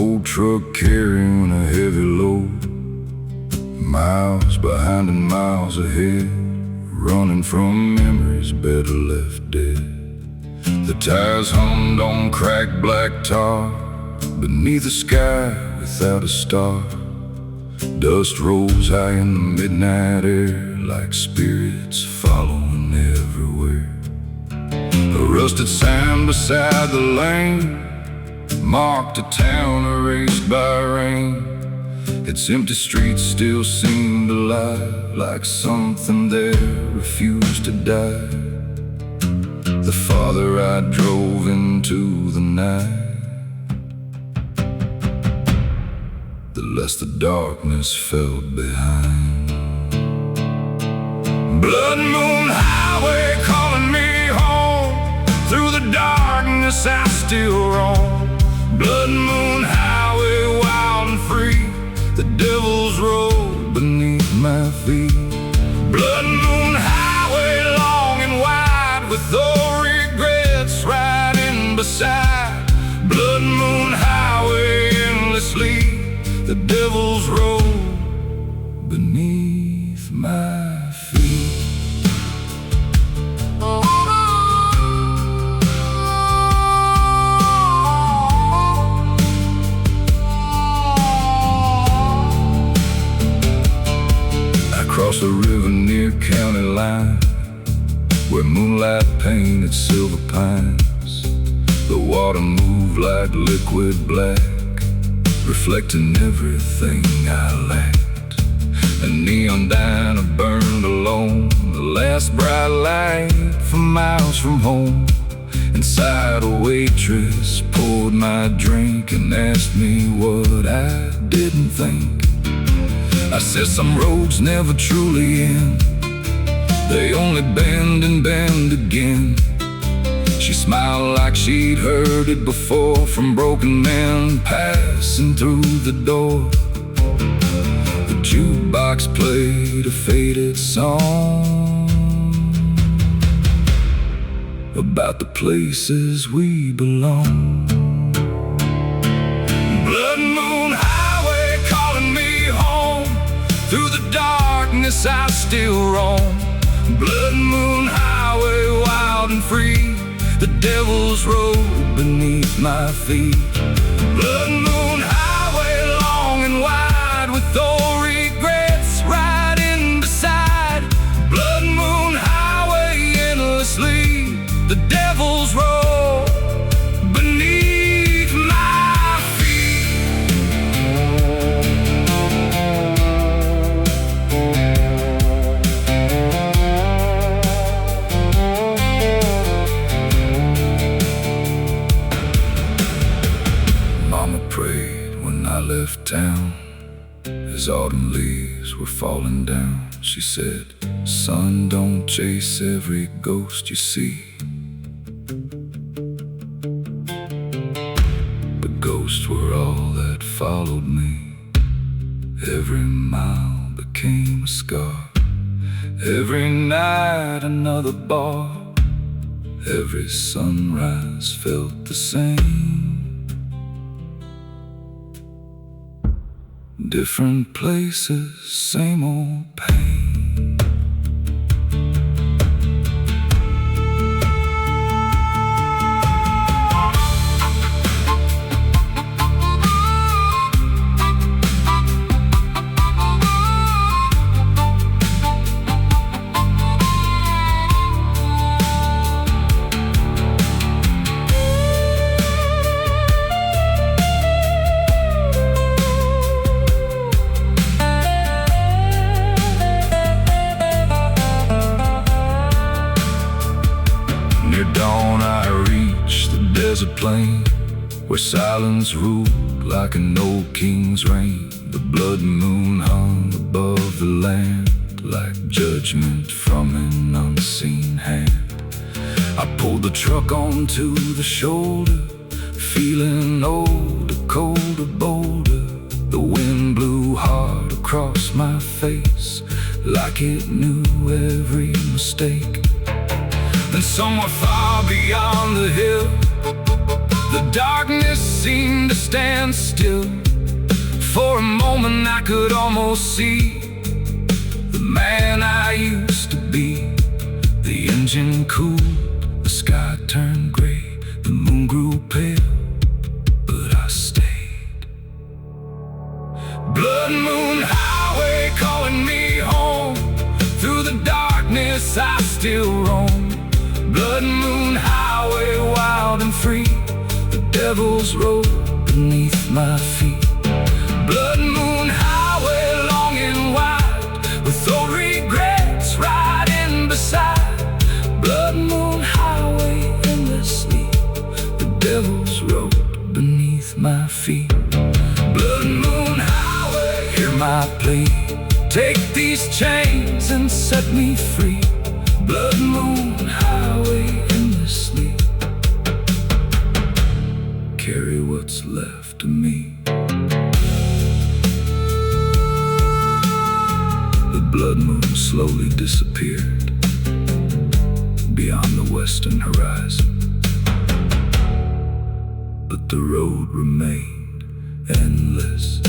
old truck carrying a heavy load, miles behind and miles ahead, running from memories better left dead. The tires hummed on cracked black tar, beneath a sky without a star. Dust rose high in the midnight air, like spirits following everywhere. A rusted sign beside the lane marked a town erased by rain. Its empty streets still seemed alive, like something there refused to die. The farther I drove into the night, the less the darkness felt behind. Blood moon highway calling me home, through the darkness I still roam. Blood moon highway wild and free, the devil's road beneath my feet. Blood moon highway long and wide, with no regrets riding beside. Blood moon highway endlessly, the devil's road beneath my feet. Across the river near county line, where moonlight painted silver pines, the water moved like liquid black, reflecting everything I lacked. A neon diner burned alone, the last bright light for miles from home. Inside a waitress poured my drink and asked me what I didn't think. I said some roads never truly end, they only bend and bend again. She smiled like she'd heard it before, from broken men passing through the door. The jukebox played a faded song about the places we belong. Blood moon highway calling me home, through the darkness I still roam. Blood moon highway wild and free, the devil's road beneath my feet. Blood moon highway long and wide, with no regrets riding beside. Blood moon highway endlessly, the devil's road beneath my feet. Mama prayed when I left town, as autumn leaves were falling down. She said, son, don't chase every ghost you see. The ghosts were all that followed me. Every mile became a scar, every night another bar. Every sunrise felt the same. Different places, same old pain. Near dawn I reached the desert plain, where silence ruled like an old king's reign. The blood moon hung above the land, like judgment from an unseen hand. I pulled the truck onto the shoulder, feeling older, colder, bolder. The wind blew hard across my face, like it knew every mistake. Then somewhere far beyond the hill, The darkness seemed to stand still. For a moment I could almost see the man I used to be. The engine cooled, the sky turned gray, the moon grew pale, but I stayed. Blood Moon Highway calling me home. Through the darkness I still roam. Blood Moon Highway, wild and free, the devil's road beneath my feet. Blood Moon Highway, long and wide, with old regrets riding beside. Blood Moon Highway, endlessly, the devil's road beneath my feet. Blood Moon Highway, hear my plea. Take these chains and set me free. Blood Moon Highway, endlessly, carry what's left of me. The blood moon slowly disappeared beyond the western horizon, but the road remained endless,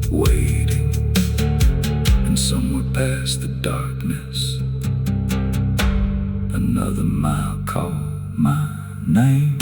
waiting, and somewhere past the darkness another mile called my name.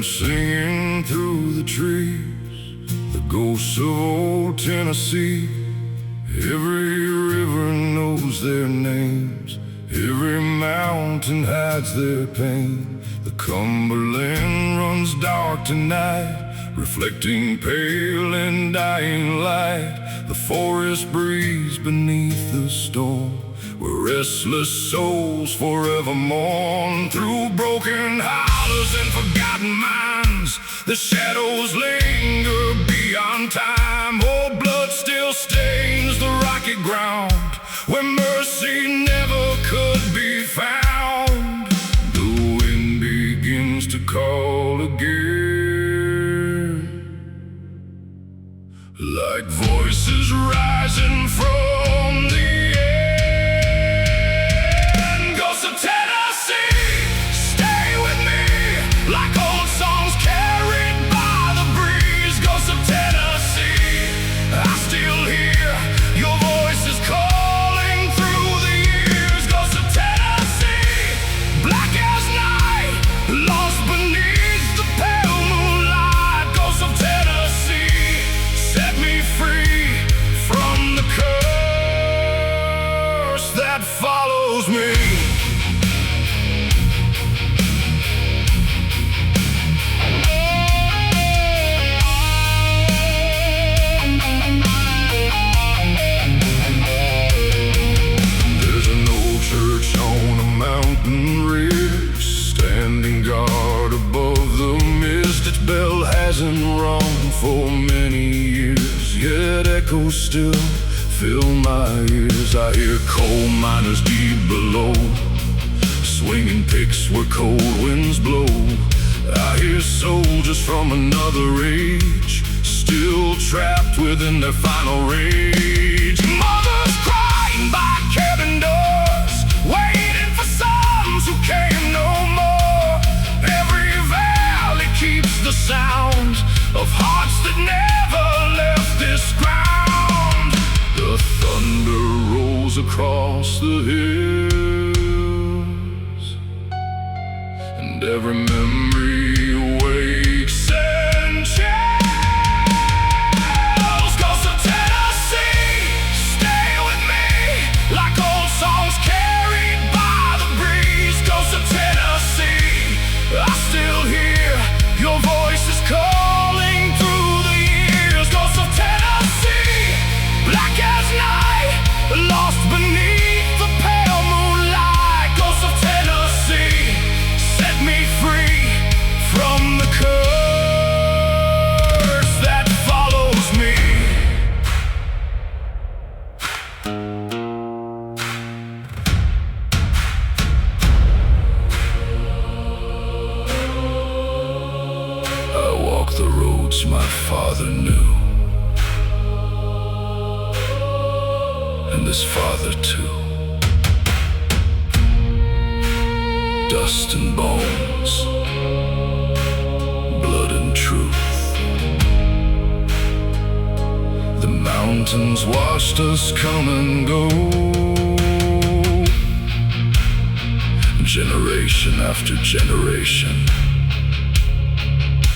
Singing through the trees, the ghosts of old Tennessee. Every river knows their names, every mountain hides their pain. The Cumberland runs dark tonight, reflecting pale and dying light. The forest breeze beneath the storm, where restless souls forever mourn. Through broken hollows and forgotten minds, the shadows linger beyond time. Old blood still stains the rocky ground, where mercy never could be found. The wind begins to call again, like voices rising from the set me free from the curse. that echoes still fill my ears. I hear coal miners deep below, swinging picks where cold winds blow. I hear soldiers from another age, still trapped within their final rage. Mothers crying by cabin doors, waiting for sons who came no more. Every valley keeps the sound of hearts that never left this ground. The thunder rolls across the hills, and every memory wakes and chills. Ghosts of Tennessee, stay with me, like old songs carried by the breeze. Ghosts of Tennessee, I still hear your voices calling through the years. Ghosts of Tennessee, black as night, lost beneath the pale moonlight. Ghosts of Tennessee, set me free from the curse that follows me. I walk the roads my father knew, and his father too. Dust and bones, blood and truth. The mountains watched us come and go, generation after generation.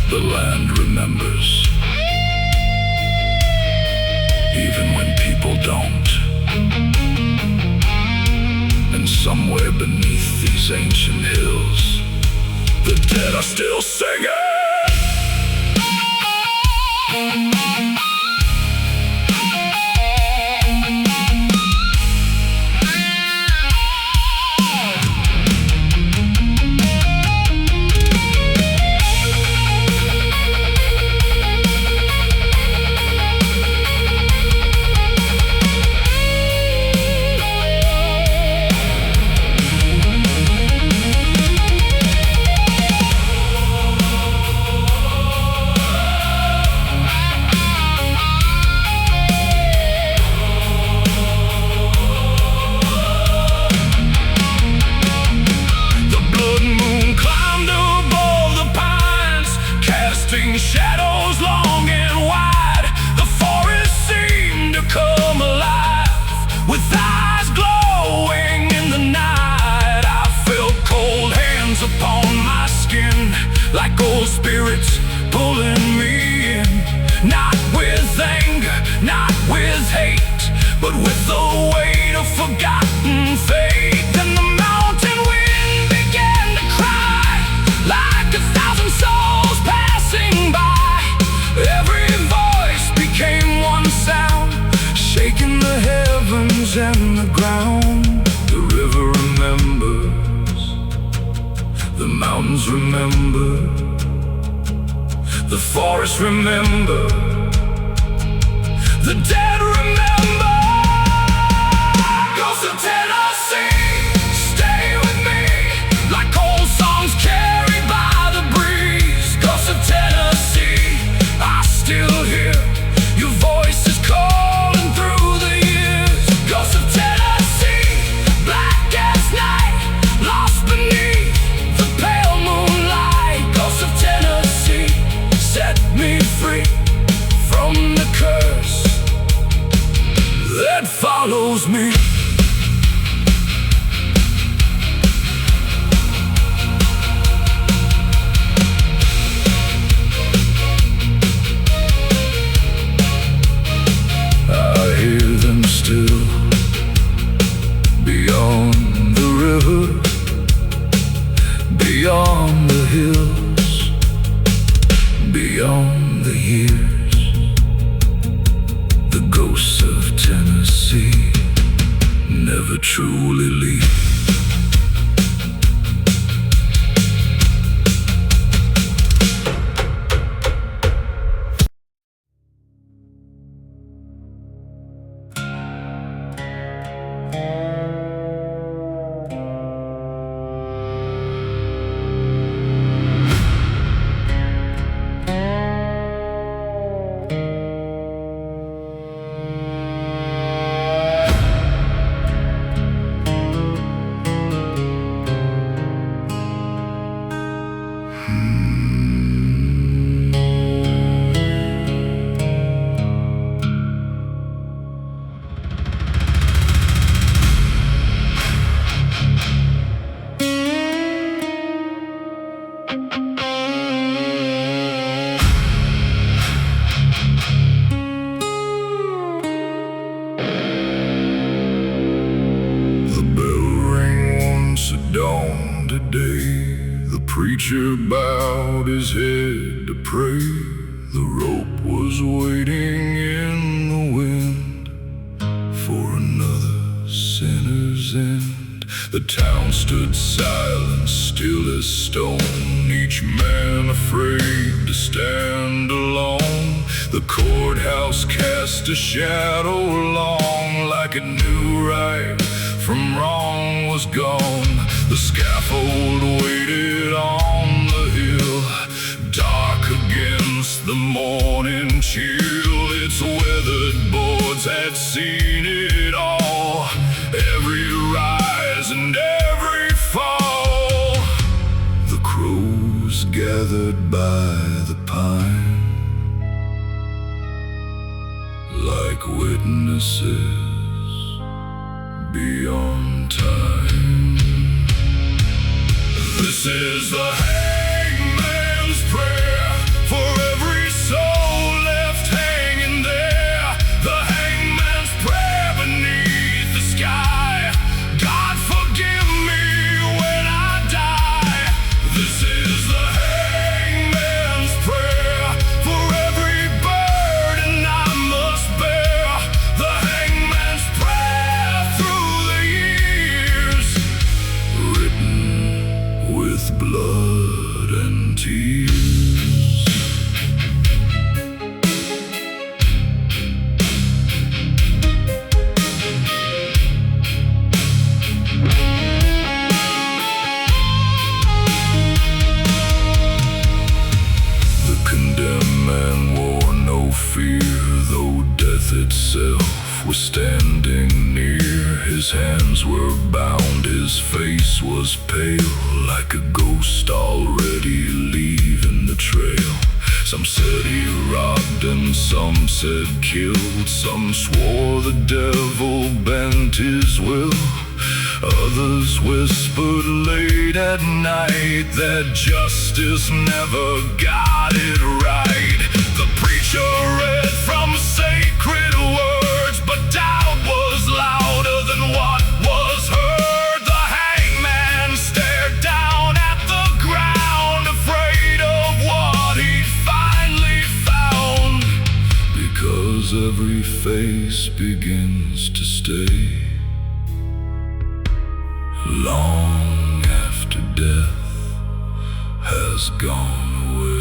The land remembers, even when people don't. And somewhere beneath these ancient hills, the dead are still singing. Shadows long and wide, the forest seemed to come alive, with eyes glowing in the night. I felt cold hands upon my skin, like old spirits pulling me in. Not with anger, not with hate, but with the weight of forgotten fate. Then the mountain wind began to cry, like 1,000 souls passing by. Every voice became one sound, shaking the heavens and the ground. The river remembers, the mountains remember, the forests remember, the dead remember. Ghosts of Tennessee, stay with me, like old songs carried by the breeze. Ghosts of Tennessee, I still hear your voices calling through the years. Ghosts of Tennessee, black as night, lost beneath the pale moonlight. Ghosts of Tennessee, set me free from the curse that follows me. Still beyond the river, beyond the hills, beyond the years. The ghosts of Tennessee never truly leave. preacher bowed his head to pray. The rope was waiting in the wind for another sinner's end. The town stood silent, still as stone, each man afraid to stand alone. The courthouse cast a shadow long, like it knew right from wrong was gone. The scaffold waited on the hill, dark against the morning chill. Its weathered boards had seen it all, every rise and every fall. The crows gathered by the pine, like witnesses beyond time. This is the hangman's prayer for every soul left hanging there. The hangman's prayer beneath the sky. God forgive me when I die. This is the hangman's prayer for every burden I must bear. The hangman's prayer through the years, written with blood and tears. The condemned man wore no fear, though death itself was standing near. His hands were bound, his face was pale, like a ghost already leaving the trail. Some said he robbed and some said killed, some swore the devil bent his will. Others whispered late at night that justice never got it right. The preacher read from sacred words, but doubt was louder than what was heard. The hangman stared down at the ground, afraid of what he'd finally found. Because every face begins to stay long after death has gone away.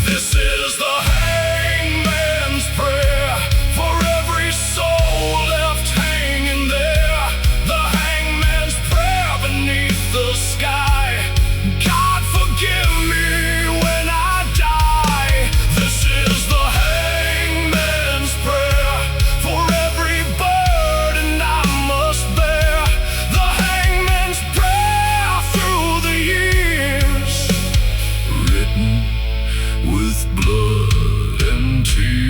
This is the hangman's prayer for every soul left hanging there. The hangman's prayer beneath the sky. God forgive me when I die. This is the hangman's prayer for every burden I must bear. The hangman's prayer through the years, written with blood and tears.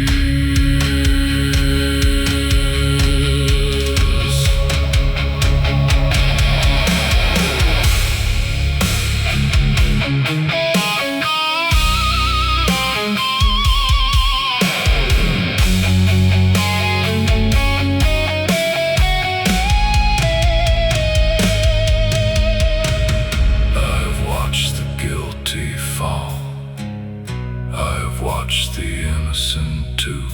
I've watched the guilty fall, I've watched the innocent too.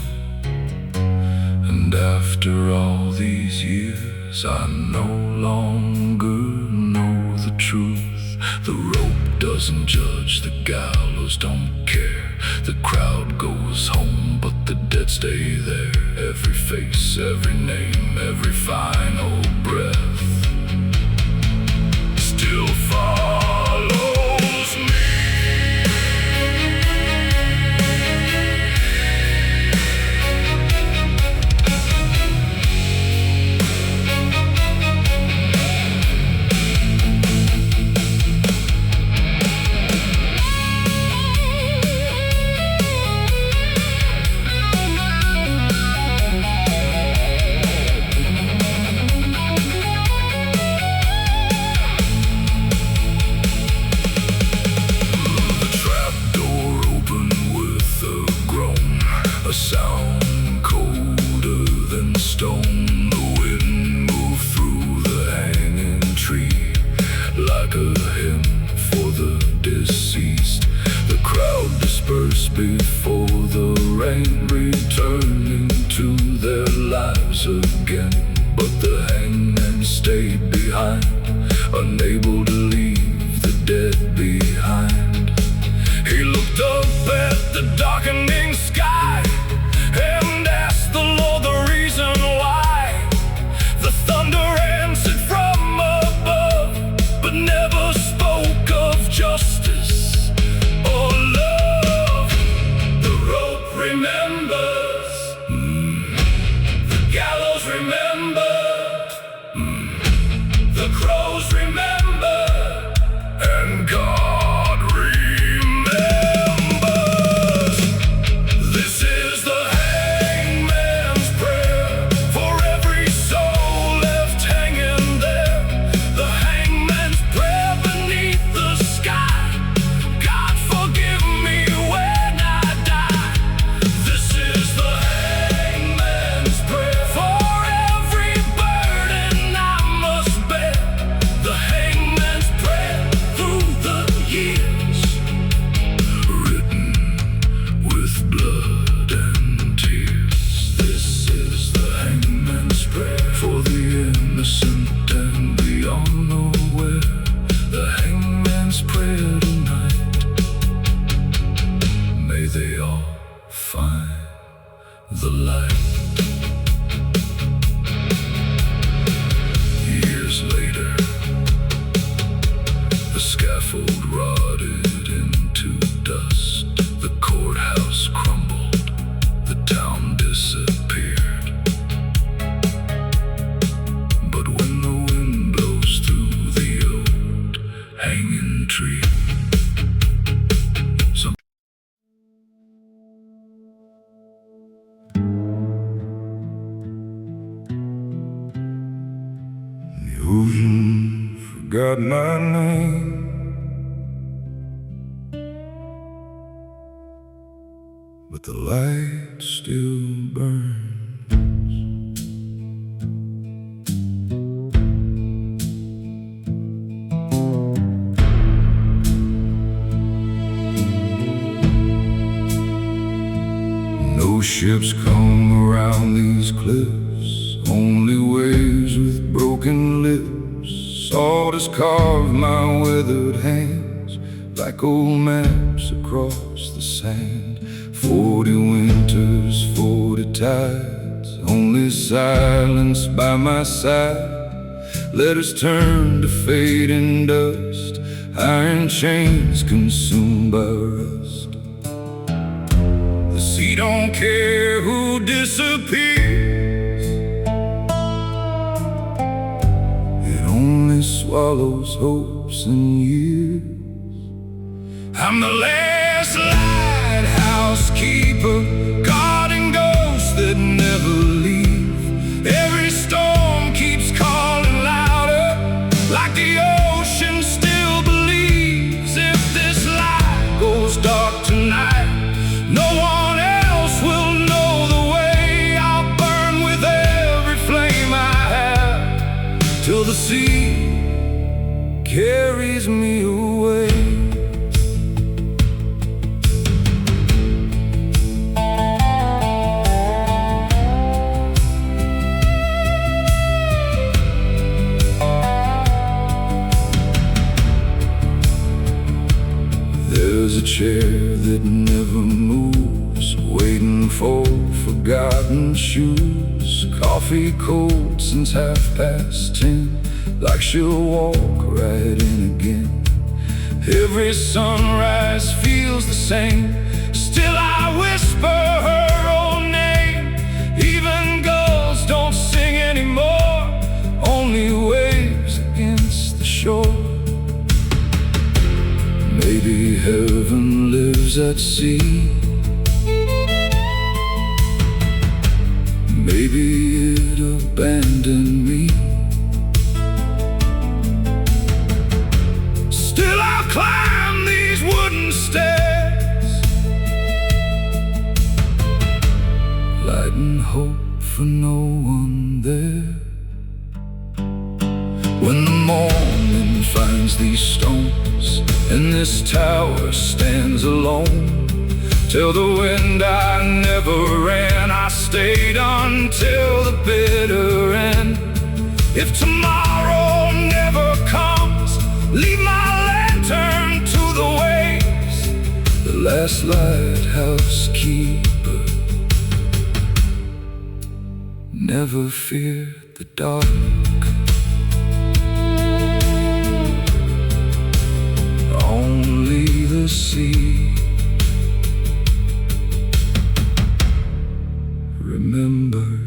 And after all these years, I no longer know the truth. The rope doesn't judge, the gallows don't care. The crowd goes home, but the dead stay there. Every face, every name, every final breath still follows me. A sound colder than stone. The wind moved through the hanging tree, like the darkening sky and asked the Lord the reason why. The thunder answered from above, but never spoke of justice or love. The rope remembers, the gallows remember, the crows remember, and God remembers. This is the hangman's prayer for every soul left hanging there. The hangman's prayer beneath the sky. God forgive me when I die. This is the hangman's prayer for every burden I must bear. The hangman's prayer through the years, written with blood and tears. This is the hangman's prayer for the innocent and the unaware. The hangman's prayer tonight. May they all find the light. Years later, the scaffold rotted into dust. The courthouse crumbled, the town disappeared. But when the wind blows through the old hanging tree, some the ocean forgot my name, but the light still burns. No ships come around these cliffs, only waves with broken lips. Salt has carved my weathered hands like old maps across the sand. 40 winters, 40 tides, only silence by my side. Letters turn to fading dust, iron chains consumed by rust. The sea don't care who disappears, it only swallows hopes and years. I'm the last lighthouse keeper, guarding ghosts that never leave. Every storm keeps calling louder, like the ocean still believes. If this light goes dark tonight, no one else will know the way. I'll burn with every flame I have, till the sea carries me away. There's a chair that never moves, waiting for forgotten shoes. Coffee cold since 10:30, like she'll walk right in again. Every sunrise feels the same, still I whisper her own name. Even gulls don't sing anymore, only waves against the shore. Maybe heaven lives at sea, maybe it abandoned me. Still I'll climb these wooden stairs, lighting hope for no one there. When the morning finds these stones and this tower stands alone, tell the wind I never ran, I stayed until the bitter end. If tomorrow never comes, leave my lantern to the waves that last lighthouse keeper never feared the dark. Only the sea remembers.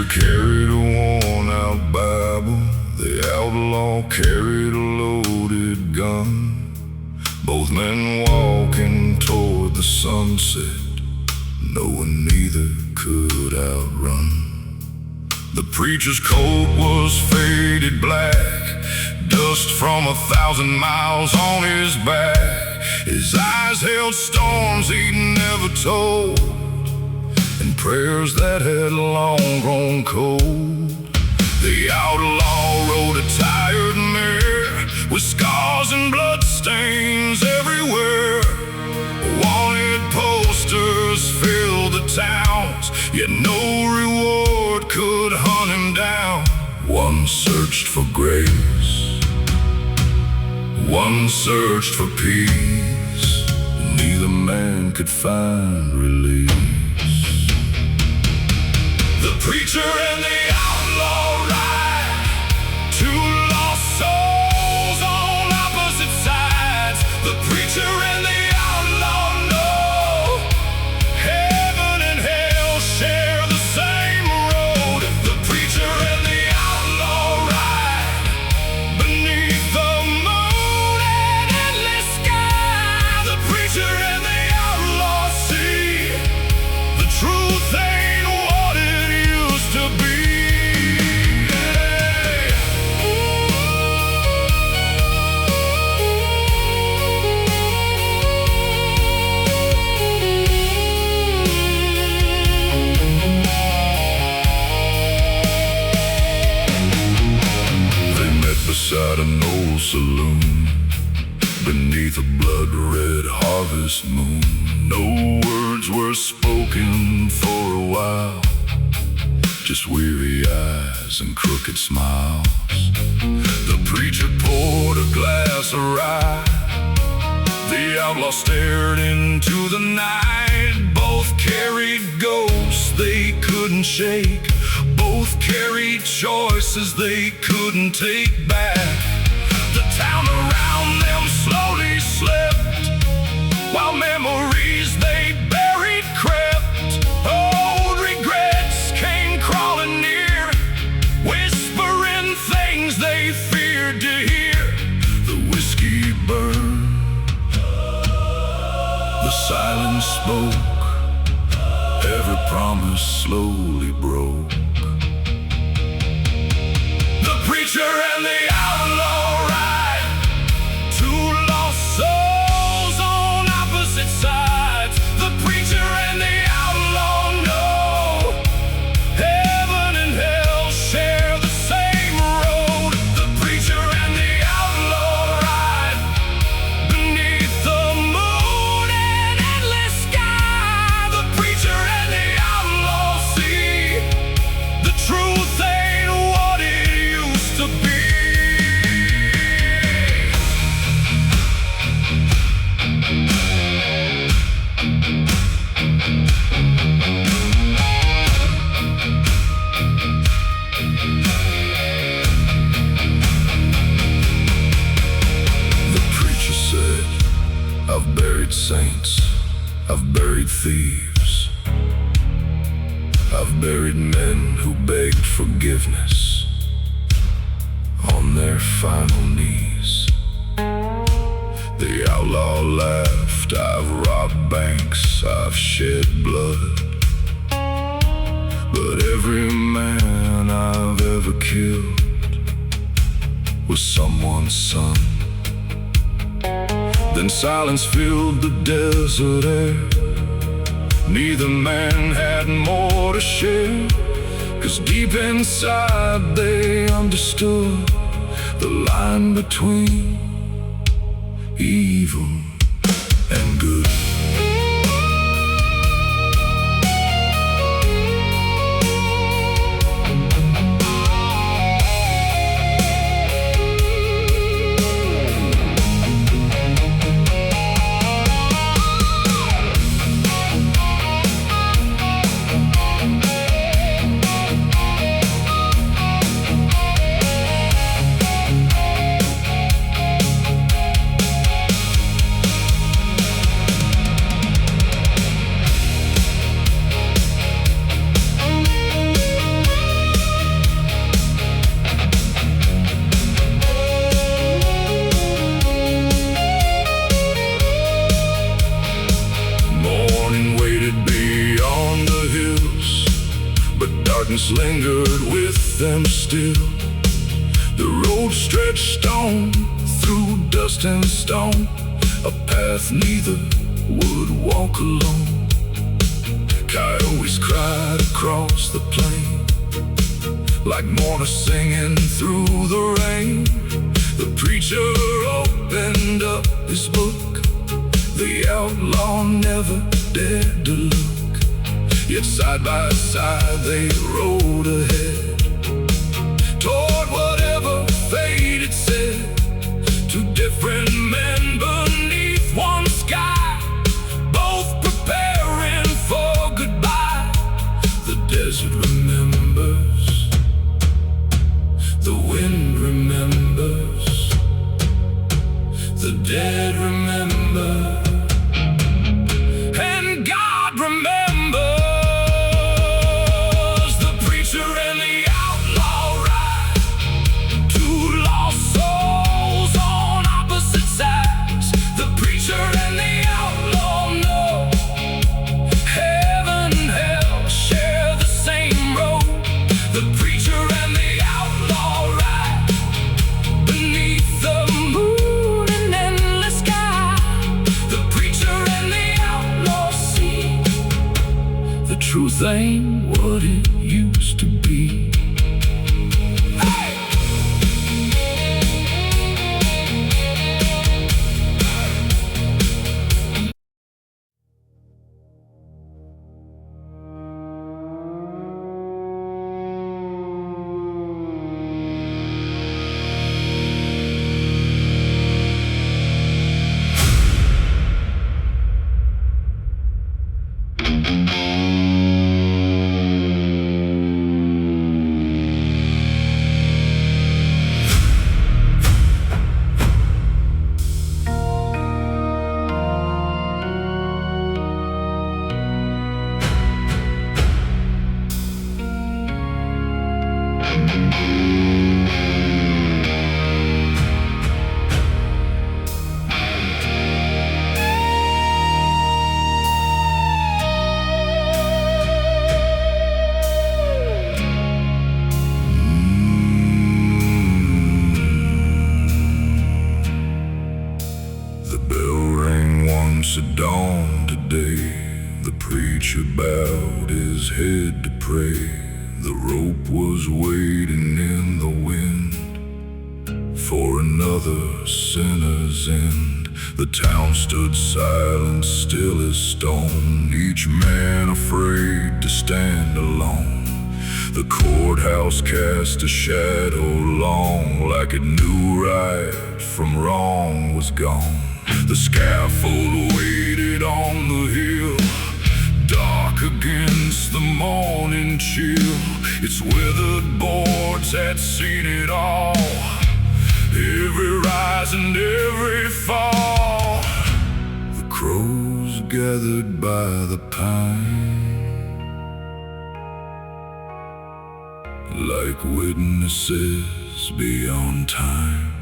Carried a worn-out Bible, the outlaw carried a loaded gun. Both men walking toward the sunset, knowing neither could outrun. The preacher's coat was faded black, dust from 1,000 miles on his back. His eyes held storms he'd never told, and prayers that had long grown cold. The outlaw rode a tired mare with scars and blood stains everywhere. Wanted posters filled the towns, yet no reward could hunt him down. One searched for grace, one searched for peace. Neither man could find release. The preacher and the outlaw ride, two lost souls on opposite sides. The preacher and the outlaw know heaven and hell share the same road. The preacher and the outlaw ride beneath the moon and endless sky. The preacher and the outlaw see the truth ain't what it used to be. They met beside an old saloon, beneath a blood-red harvest moon. No words were spoken for a while, just weary eyes and crooked smiles. The preacher poured a glass of rye, the outlaw stared into the night. Both carried ghosts they couldn't shake, both carried choices they couldn't take back. The town around them slowly slept, while memories they buried crept. Old regrets came crawling near, whispering things they feared to hear. The whiskey burned, the silence spoke, every promise slowly broke. The preacher and the outlaw ride, two lost souls on opposite sides. thieves. I've buried men who begged forgiveness on their final knees. The outlaw laughed. I've robbed banks, I've shed blood, but every man I've ever killed was someone's son. Then silence filled the desert air. Neither man had more to share, 'cause deep inside they understood the line between evil and good. Darkness lingered with them still. The road stretched on through dust and stone, a path neither would walk alone. Coyotes cried across the plain, like mourners singing through the rain. The preacher opened up his book. The outlaw never dared to look. Yet side by side they rode ahead toward whatever fate had said. Two different men beneath one sky, both preparing for goodbye. The desert remembers, the wind remembers, the dead remember, and God remembers. Truth ain't what it used to be. Hey! At dawn today, the preacher bowed his head to pray. The rope was waiting in the wind for another sinner's end. The town stood silent, still as stone, each man afraid to stand alone. The courthouse cast a shadow long, like it knew right from wrong was gone. The scaffold waited on the hill, dark against the morning chill. Its withered boards had seen it all, every rise and every fall. The crows gathered by the pine, like witnesses beyond time.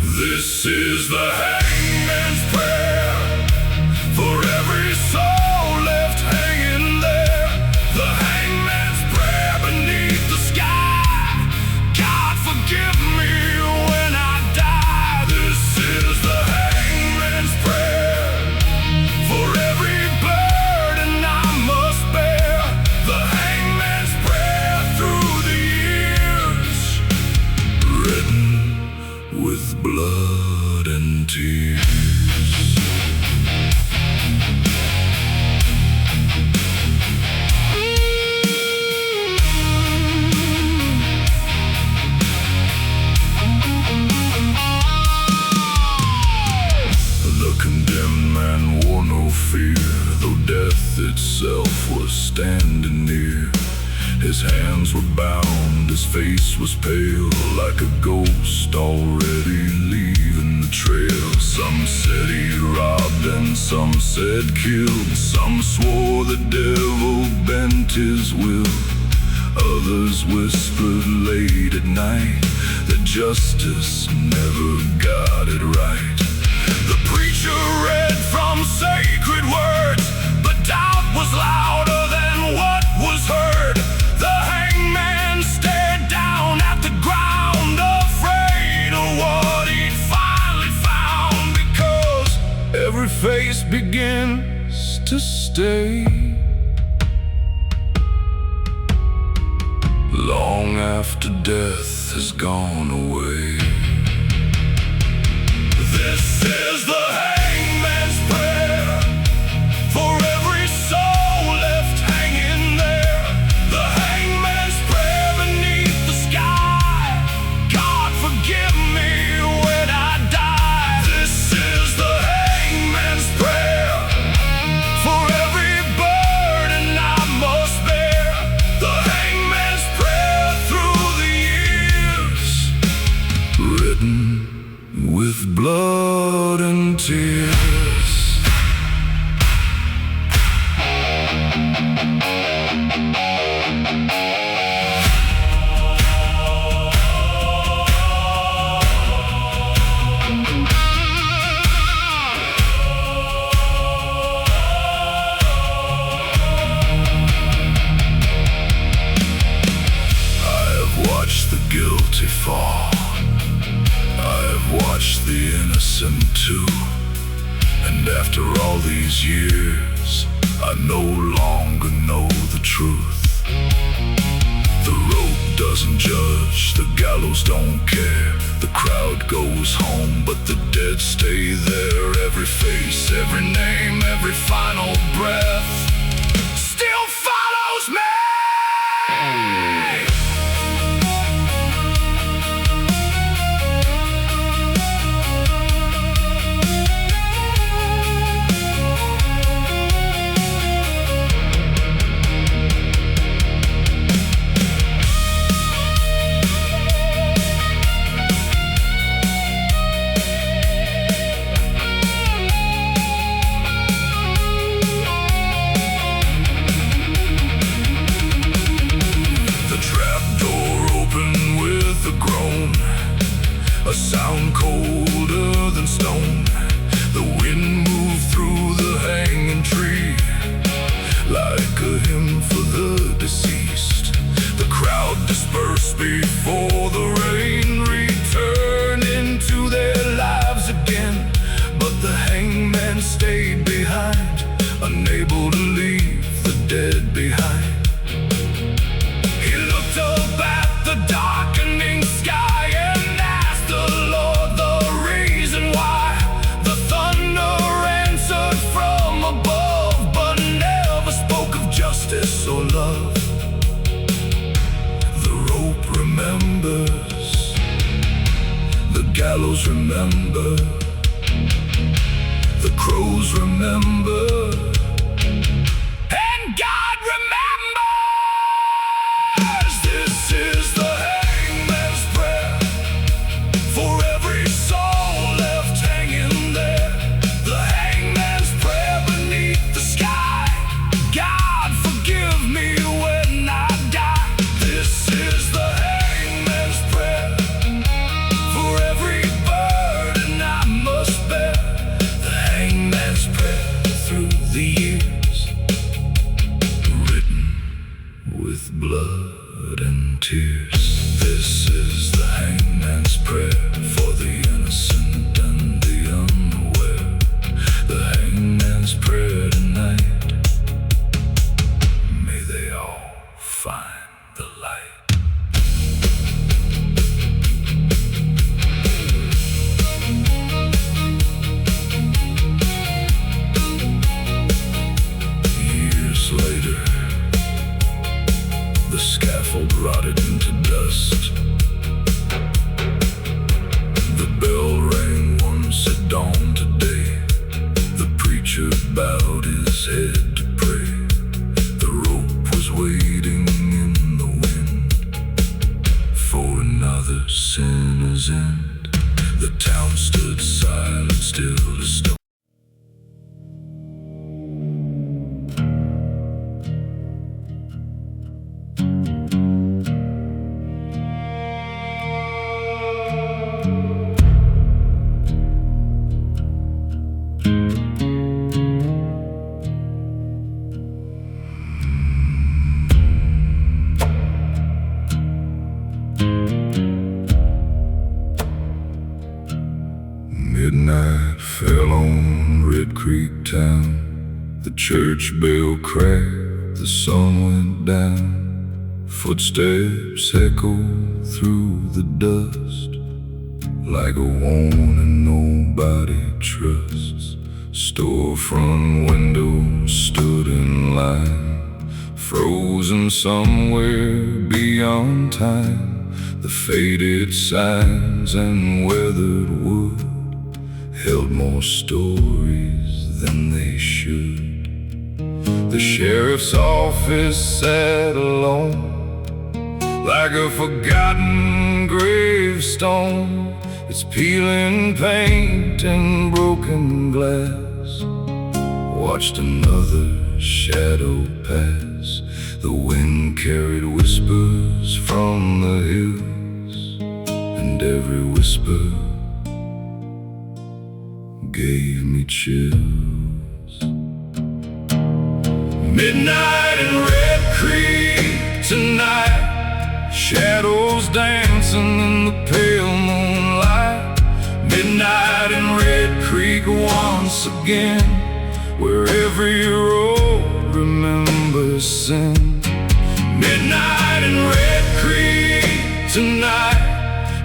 This is the hangman's prayer for every soul left hanging there. The hangman's prayer beneath the sky. God forgive me when I die. This is the hangman's prayer for every burden I must bear. The hangman's prayer through the years, written with blood and tears. The condemned man wore no fear, though death itself was standing near. His hands were bound, his face was pale, like a ghost already leaving the trail. Some said he robbed and some said killed. Some swore the devil bent his will. Others whispered late at night that justice never got it right. The preacher read from sacred words, but doubt was louder than what was heard. The hangman stared down at the ground, afraid of what he'd finally found, because every face begins to stay long after death has gone away. This is the hangman's prayer for every soul left hanging there. The hangman's prayer beneath the sky. God forgive me when I die. This is the hangman's prayer for every burden I must bear. The hangman's prayer through the years, written with blood and tears. I have watched the guilty fall. I've watched the innocent too. And after all these years, I no longer know the truth. The rope doesn't judge, the gallows don't care. The crowd goes home, but the dead stay there. Every face, every name, every final breath still follows me. A sound colder than stone. The wind moved through the hanging tree, like a hymn for the deceased. The crowd dispersed before the rain returned into their lives again. But the hangman stayed behind, unable to leave the dead behind. He looked up at the darkening sky and asked the Lord the reason why. The thunder answered from above, but never spoke of justice or love. The rope remembers, the gallows remember, the crows remember, and God remembers. This is the hangman's prayer for every soul left hanging there. The hangman asphalt rotted into dust. The bell rang once at dawn today. The preacher bowed his head to pray. The rope was waiting in the wind for another sinner's end. The town stood silent, still as stone. Midnight fell on Red Creek town. The church bell cracked, the sun went down. Footsteps echoed through the dust, like a warning nobody trusts. Storefront windows stood in line, frozen somewhere beyond time. The faded signs and weathered wood held more stories than they should. The sheriff's office sat alone, like a forgotten gravestone. It's peeling paint and broken glass. Watched another shadow pass. The wind carried whispers from the hills, and every whisper gave me chills. Midnight in Red Creek tonight, shadows dancing in the pale moonlight. Midnight in Red Creek once again, where every road remembers sin. Midnight in Red Creek tonight,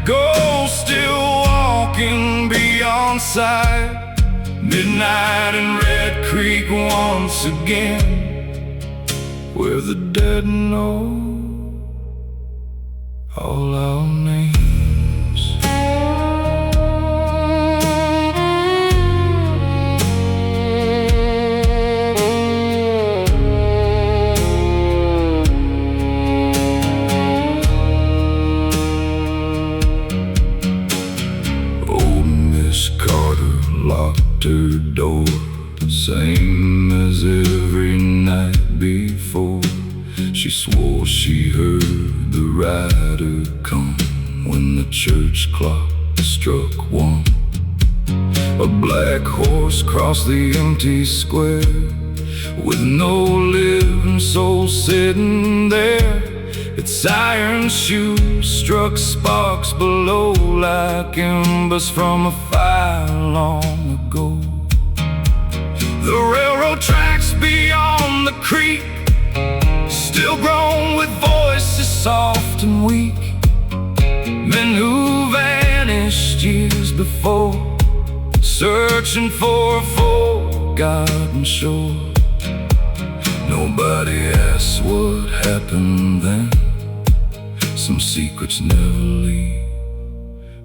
ghosts still walking beyond sight. Midnight in Red Creek once again, where the dead know all our names. Locked her door, same as every night before. She swore she heard the rider come when the church clock struck one. A black horse crossed the empty square, with no living soul sitting there. Its iron shoes struck sparks below, like embers from a fire long ago. The railroad tracks beyond the creek, still grown with voices soft and weak. Men who vanished years before, searching for a forgotten shore. Nobody asks what happened then. Some secrets never leave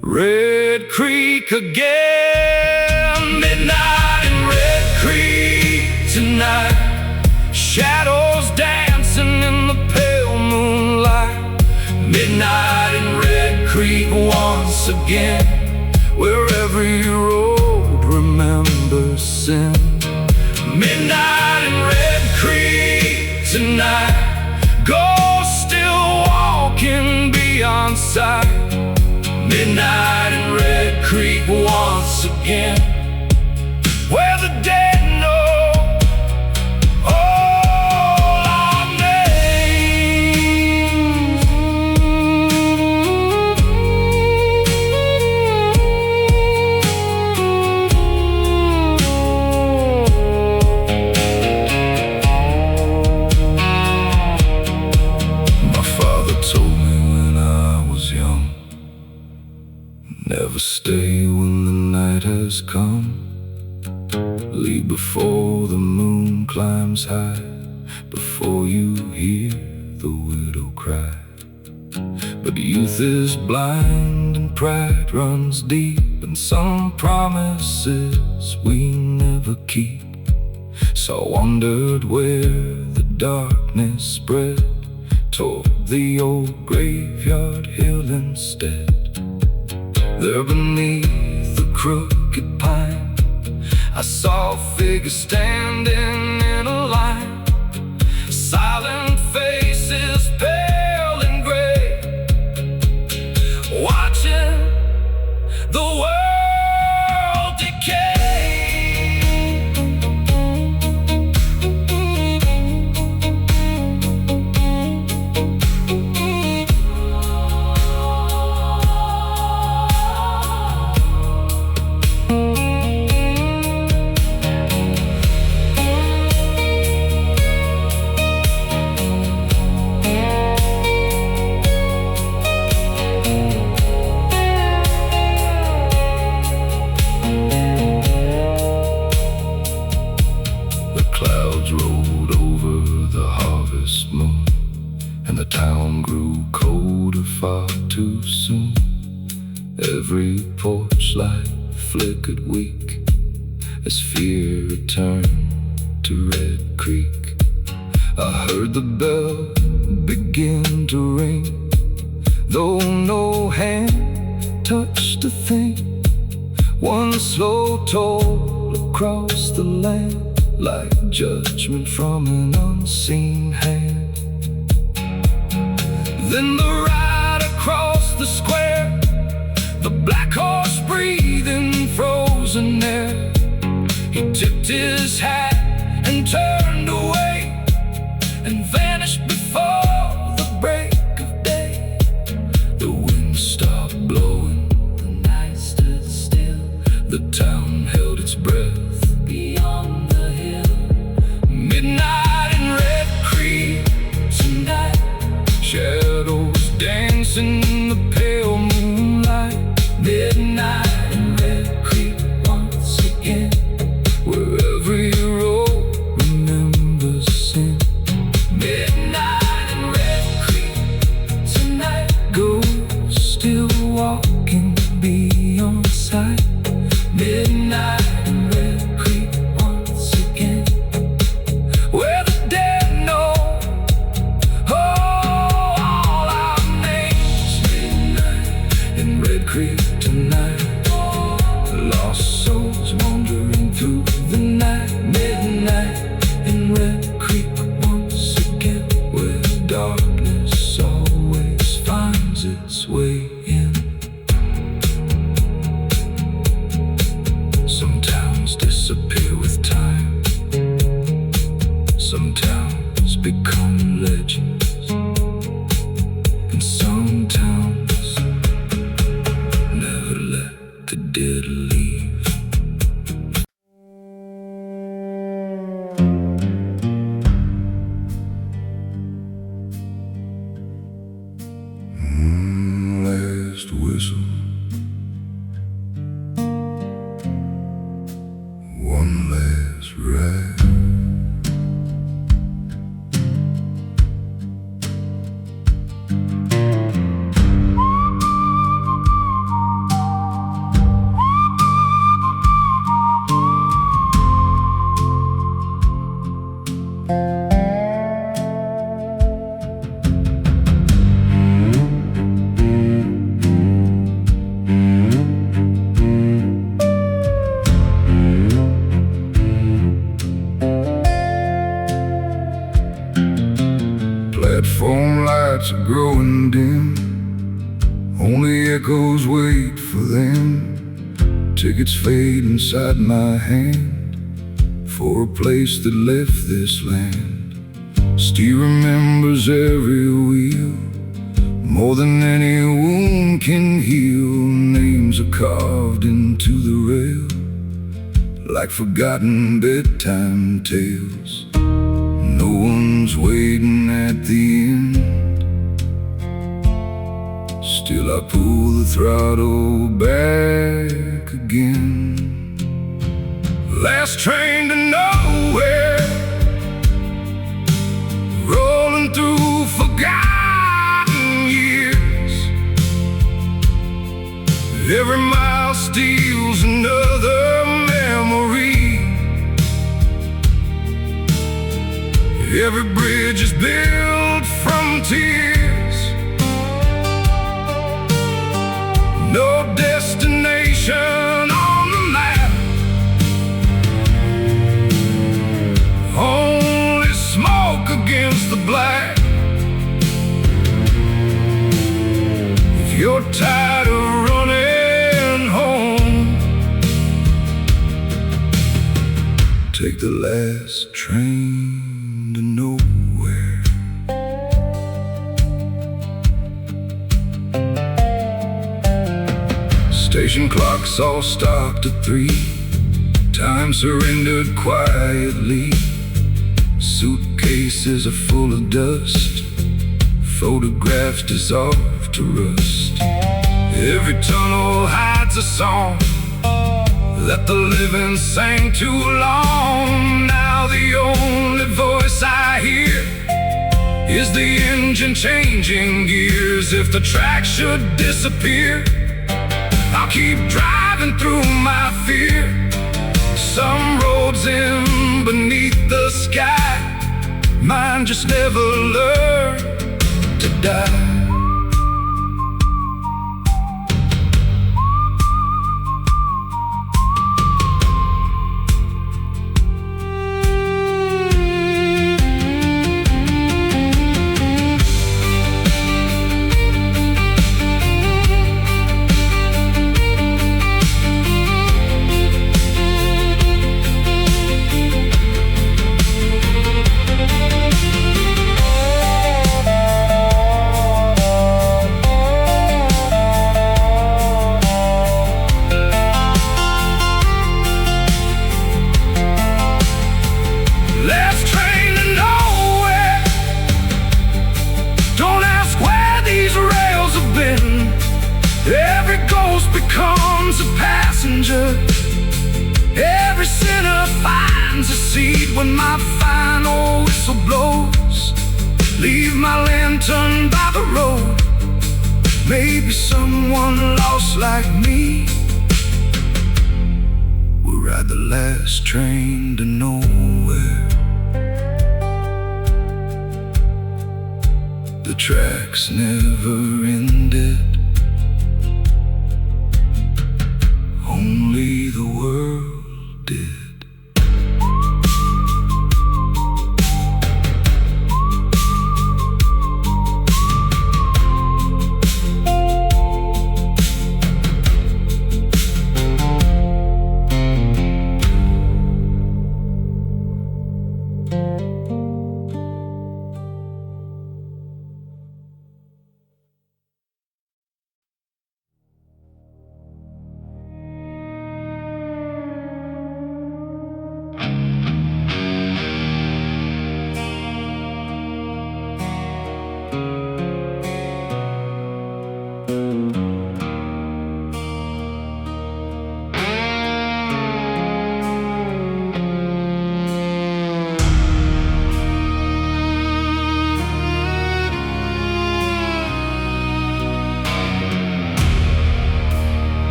Red Creek again. Midnight in Red Creek tonight, shadows dancing in the pale moonlight. Midnight in Red Creek once again, where every road remembers sin. Midnight in Red Creek tonight, ghosts still walking beyond sight. Midnight in Red Creek once again, where the dead know all our names. My father told me when I was young, never stay when the night has come. Leave before the moon climbs high, before you hear the widow cry. But youth is blind and pride runs deep, and some promises we never keep. So I wondered where the darkness spread, toward the old graveyard hill instead. There beneath the crooked pine, I saw a figure standing in a line. Silent faces, pale and gray, watching the world decay. Clouds rolled over the harvest moon, and the town grew colder far too soon. Every porch light flickered weak as fear returned to Red Creek. I heard the bell begin to ring, though no hand touched a thing. One slow toll across the land, like judgment from an unseen hand. Then the ride across the square, the black horse breathing frozen air. He tipped his hat and turned away, and vanished before the break of day. The wind stopped blowing, the night stood still, the town held its breath beyond the hill. Midnight in Red Creek tonight, shadows dancing in the pale moonlight. Midnight in Red Creek once again, where every road remembers sin. Midnight in Red Creek tonight, ghosts still walking beyond sight. Midnight in Red Creek once again, where the dead know all our names. Midnight in Red Creek tonight, lost souls wandering through the night. Midnight in Red Creek once again, where darkness always finds its way in. Some towns disappear with time, some towns become legends, and some towns never let the dead leave. Last whistle, one last ride. Platform lights are growing dim, only echoes wait for them. Tickets fade inside my hand for a place that left this land. Still remembers every wheel, more than any wound can heal. Names are carved into the rail, like forgotten bedtime tales. No one's waiting at the end, still I pull the throttle back again. Last train to nowhere, rolling through forgotten years. steals another memory. Every bridge is built from tears. No destination on the map, only smoke against the black. If you're tired of running home, take the last train to nowhere. Station clocks all stopped at 3. Time surrendered quietly. Suitcases are full of dust. Photographs dissolve to rust. Every tunnel hides a song that the living sang too long. Now the only voice I hear is the engine changing gears. If the track should disappear, I'll keep driving through my fear. Some roads end beneath the sky, mine just never learned to die. Every ghost becomes a passenger. Every sinner finds a seat when my final whistle blows. Leave my lantern by the road. Maybe someone lost like me will ride the last train to nowhere. The tracks never ended, only the world did.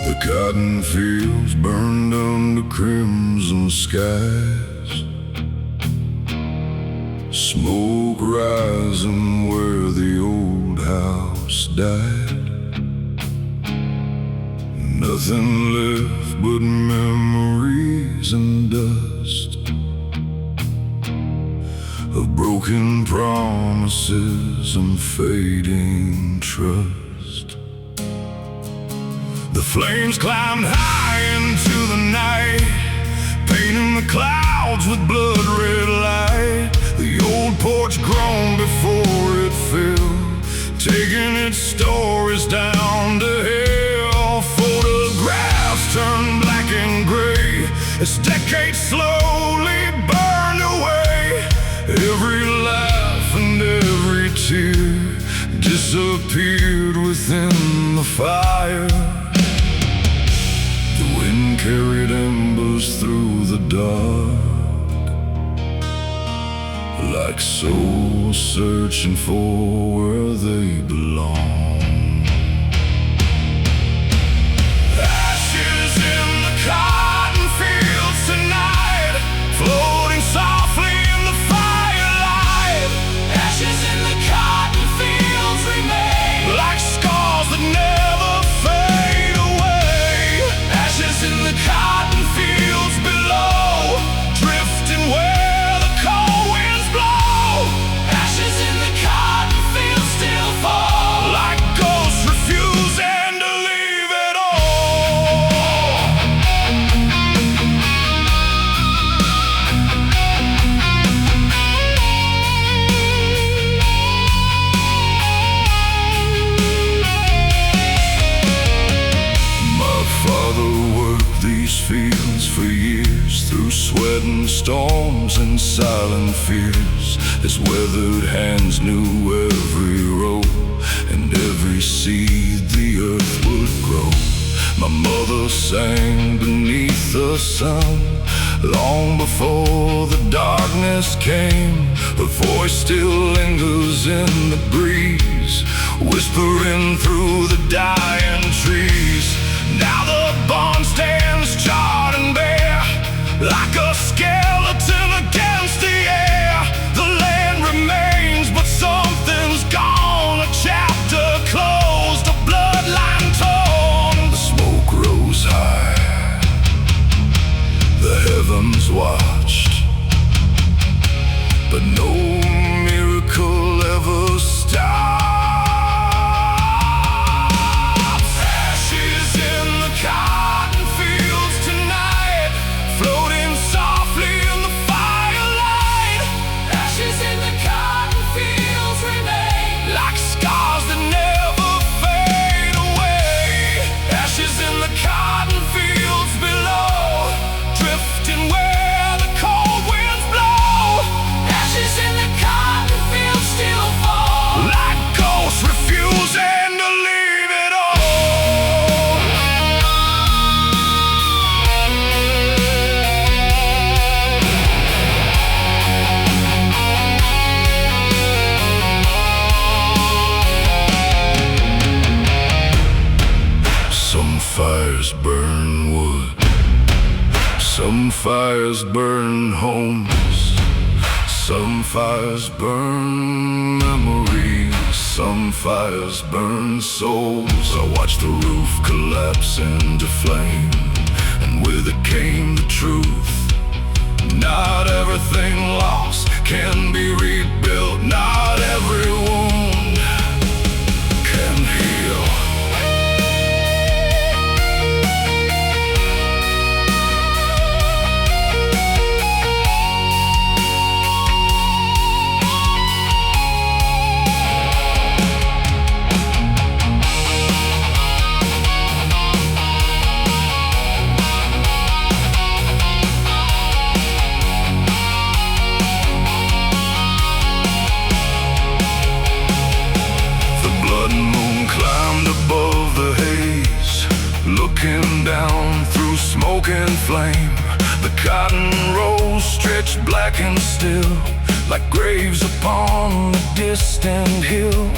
The cotton fields burned under crimson skies, smoke rising where the old house died. Nothing left but memories and dust of broken promises and fading trust. The flames climbed high into the night, painting the clouds with blood-red light. The old porch groaned before it fell, taking its stories down to hell. Photographs turned black and gray as decades slowly burned away. Every laugh and every tear disappeared within the fire. The wind carried embers through the dark, like souls searching for where they belong. Ashes in the cotton fields tonight, floating softly in the firelight. Ashes in the cotton fields remain like scars that never fade away. Ashes in the cotton fields below, drifting where the cold winds blow. Ashes in the cotton fields still fall like ghosts refusing to leave it all. My father worked these fields for years, through sweat and storms and silent fears. His weathered hands knew every row and every seed the earth would grow. My mother sang beneath the sun long before the darkness came. Her voice still lingers in the breeze, whispering through the dying trees. Now the barn stands charred and bare, like a skeleton against the air. The land remains, but something's gone. A chapter closed, a bloodline torn. The smoke rose high, the heavens watched, but no miracle ever stopped. Ashes in the cotton fields tonight, floating softly in the firelight. Ashes in the cotton fields remain like scars that never fade away. Ashes in the cotton fields below, drifting where the cold winds blow. Ashes in the cotton fields still fall like ghosts refusing to leave it all. Some fires burn wood, some fires burn homes, some fires burn memories, some fires burn souls. I watched the roof collapse into flame, and with it came the truth. Not everything lost can be rebuilt. Not every wound can heal. Looking down through smoke and flame, the cotton rows stretched black and still, like graves upon a distant hill.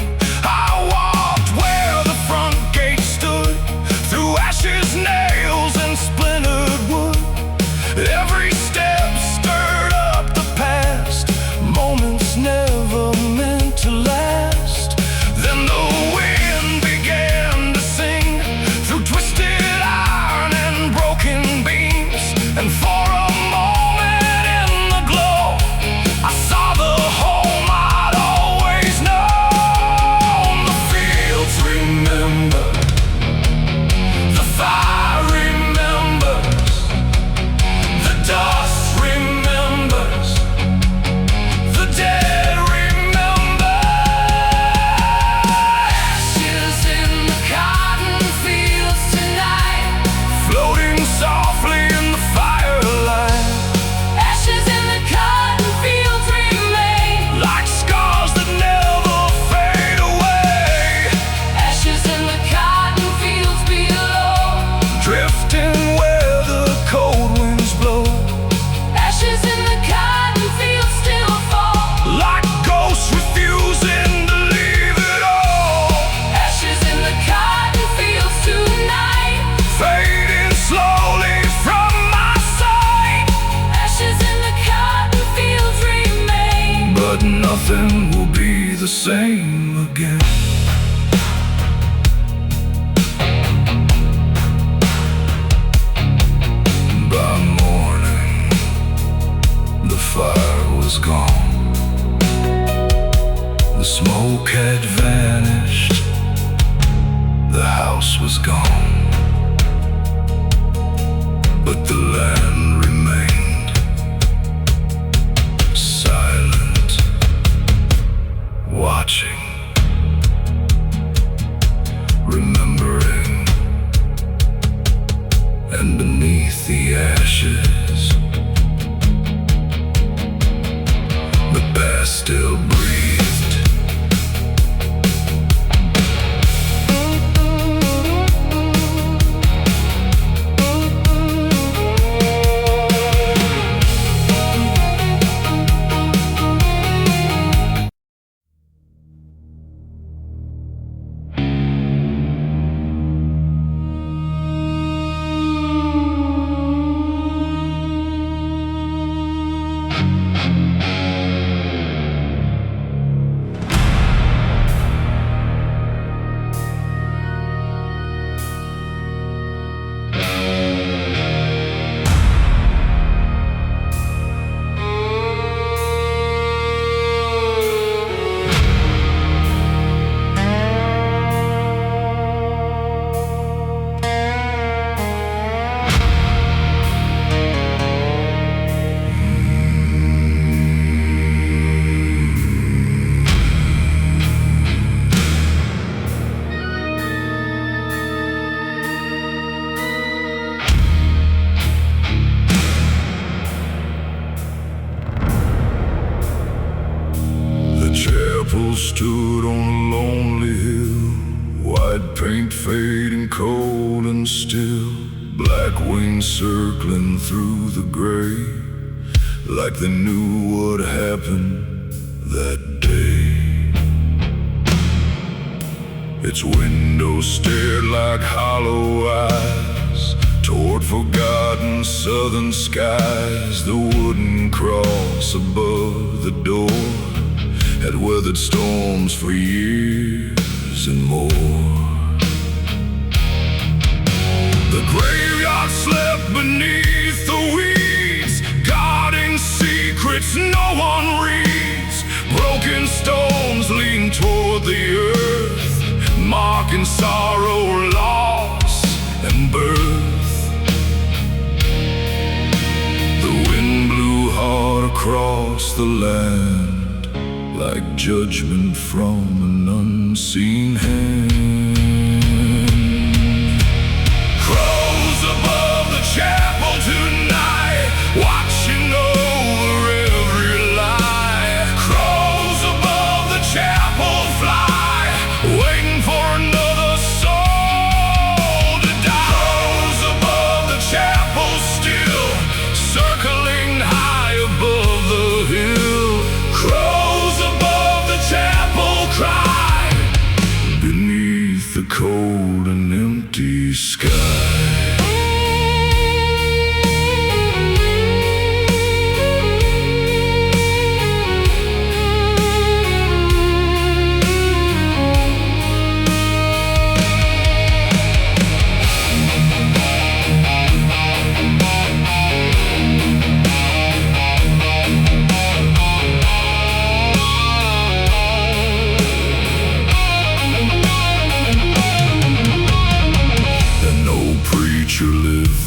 I walked where the front gate stood, through ashes, nails, and splintered wood. Every step stirred up the past, moments never meant to last. Then the wind began to sing through twisted iron and broken beams, and for a moment in the glow I saw the home I'd always known. nothing will be the same again. By morning, the fire was gone. The smoke had vanished. The house was gone. But the land remained silent, watching, remembering. And beneath the ashes, the past still breathed. Stood on a lonely hill, white paint fading cold and still, black wings circling through the gray, like they knew what happened that day. Its windows stared like hollow eyes toward forgotten southern skies. The wooden cross above the door had weathered storms for years and more. The graveyard slept beneath the weeds, guarding secrets no one reads. Broken stones lean toward the earth, marking sorrow, loss, and birth. The wind blew hard across the land, like judgment from an unseen hand. Crows above the chapel tonight, watching over every lie. Crows above the chapel fly, waiting for another soul to die. Crows above the chapel still, circling high above the hill. Crows above the chapel cry, beneath the cold and empty sky.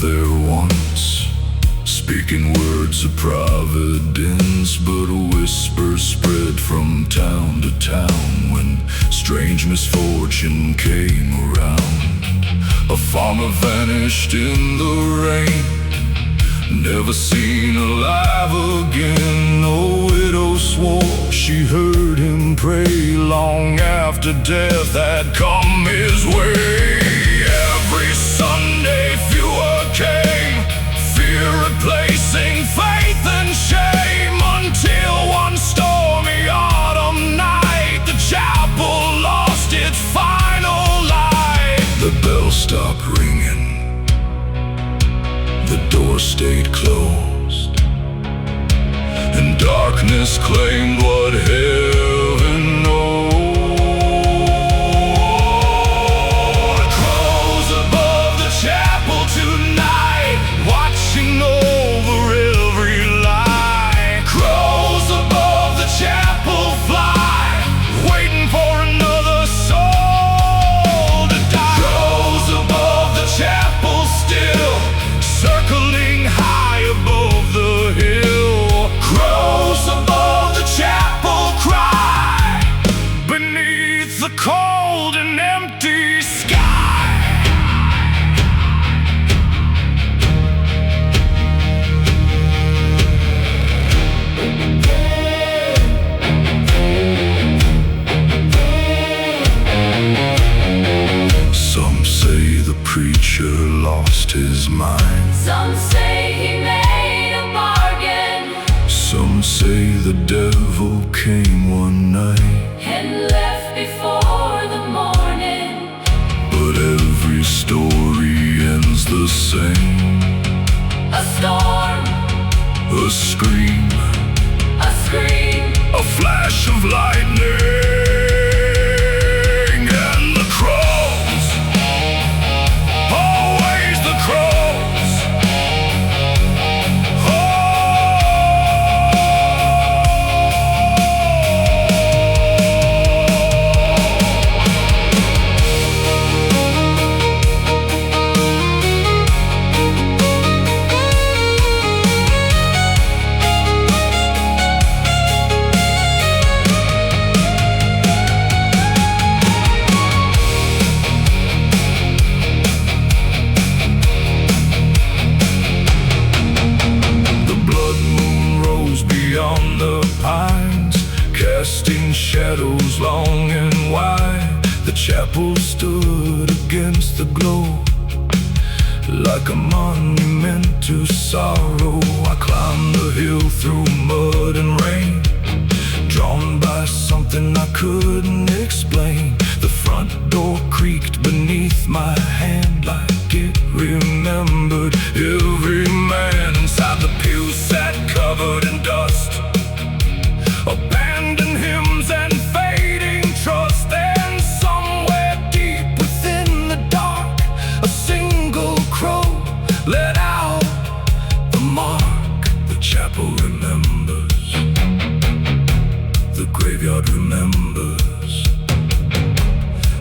There once, speaking words of providence, but a whisper spread from town to town when strange misfortune came around. A farmer vanished in the rain, never seen alive again. A widow swore she heard him pray long after death had come his way. Every Sunday fewer came, fear replacing faith and shame, until one stormy autumn night the chapel lost its final light. The bell stopped ringing, the door stayed closed, and darkness claimed what held devil came one night and left before the morning. but every story ends the same. A storm, A scream, a scream, a flash of lightning, and the crows, always the crows. Beyond the pines, casting shadows long and wide, the chapel stood against the glow, like a monument to sorrow. I climbed the hill through mud and rain, drawn by something I couldn't explain. The front door creaked beneath my hand like it remembered. Every man inside the pew sat covered in dust, abandoned hymns and fading trust. And somewhere deep within the dark, a single crow let out the mark. The chapel remembers, the graveyard remembers,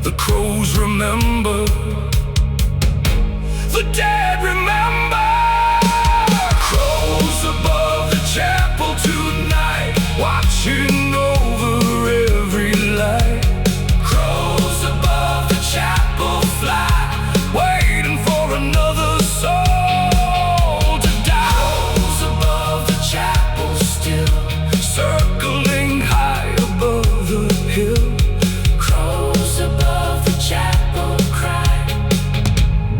the crows remember, the dead remember. Crows above the chapel tonight, watching over every light. Crows above the chapel fly, waiting for another soul to die. Crows above the chapel still, circling high above the hill. Crows above the chapel cry,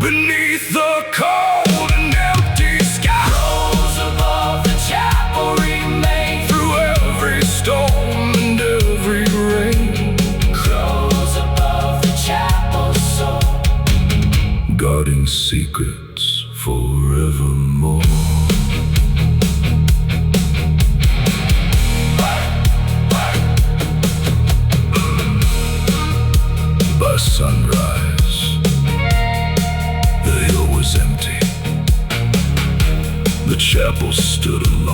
beneath the cold and empty sky. Crows above the chapel remain through every storm and every rain. Crows above the chapel soul, guarding secrets forevermore. By sunrise, the hill was empty. The chapel stood alone.